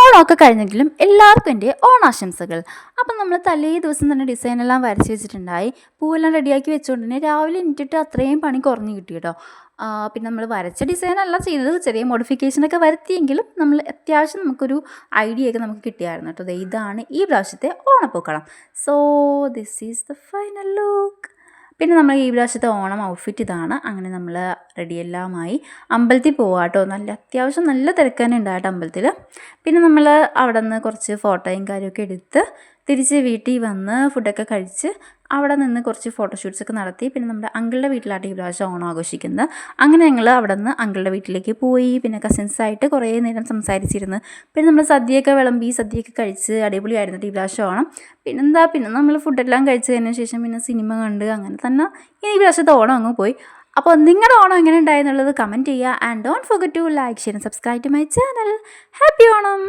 ഓണമൊക്കെ കഴിഞ്ഞെങ്കിലും എല്ലാവർക്കും എൻ്റെ ഓണാശംസകൾ. അപ്പം നമ്മൾ തലേ ദിവസം തന്നെ ഡിസൈനെല്ലാം വരച്ച് വെച്ചിട്ടുണ്ടായി. പൂവെല്ലാം റെഡിയാക്കി വെച്ചുകൊണ്ട് തന്നെ രാവിലെ എണീറ്റിട്ട് അത്രയും പണി കുറഞ്ഞ് കിട്ടി കേട്ടോ. പിന്നെ നമ്മൾ വരച്ച ഡിസൈനല്ല ചെയ്തത്, ചെറിയ മോഡിഫിക്കേഷനൊക്കെ വരുത്തിയെങ്കിലും നമ്മൾ അത്യാവശ്യം നമുക്കൊരു ഐഡിയ ഒക്കെ നമുക്ക് കിട്ടിയായിരുന്നു കേട്ടോ. ഇതാണ് ഈ പ്രാവശ്യത്തെ ഓണപ്പൂക്കളം. So this is the final look. പിന്നെ നമ്മൾ ഈ പ്രാവശ്യത്തെ ഓണം ഔട്ട്ഫിറ്റ് ഇതാണ്. അങ്ങനെ നമ്മൾ റെഡിയെല്ലാമായി അമ്പലത്തിൽ പോവാം കേട്ടോ. അത്യാവശ്യം നല്ല തിരക്ക് തന്നെ ഉണ്ടായിട്ട് അമ്പലത്തിൽ. പിന്നെ നമ്മൾ അവിടെ നിന്ന് കുറച്ച് ഫോട്ടോയും കാര്യമൊക്കെ എടുത്ത് തിരിച്ച് വീട്ടിൽ വന്ന് ഫുഡൊക്കെ കഴിച്ച് അവിടെ നിന്ന് കുറച്ച് ഫോട്ടോഷൂട്ട്സൊക്കെ നടത്തി. പിന്നെ നമ്മുടെ അങ്കിളുടെ വീട്ടിലായിട്ട് ഈ പ്രാവശ്യം ഓണം ആഘോഷിക്കുന്നത്. അങ്ങനെ ഞങ്ങൾ അവിടെ നിന്ന് അങ്കിളുടെ വീട്ടിലേക്ക് പോയി. പിന്നെ കസിൻസായിട്ട് കുറേ നേരം സംസാരിച്ചിരുന്ന് പിന്നെ നമ്മൾ സദ്യയൊക്കെ വിളമ്പി സദ്യയൊക്കെ കഴിച്ച് അടിപൊളിയായിരുന്നു ഈ പ്രാവശ്യം ഓണം. പിന്നെ നമ്മൾ ഫുഡെല്ലാം കഴിച്ചതിന് ശേഷം പിന്നെ സിനിമ കണ്ട് അങ്ങനെ തന്നെ ഈ പ്രാവശ്യത്തെ ഓണം അങ്ങ് പോയി. അപ്പോൾ നിങ്ങളുടെ ഓണം എങ്ങനെ ഉണ്ടായെന്നുള്ളത് കമൻറ്റ് ചെയ്യുക. And don't forget to like, share and subscribe to my channel. Happy Onam.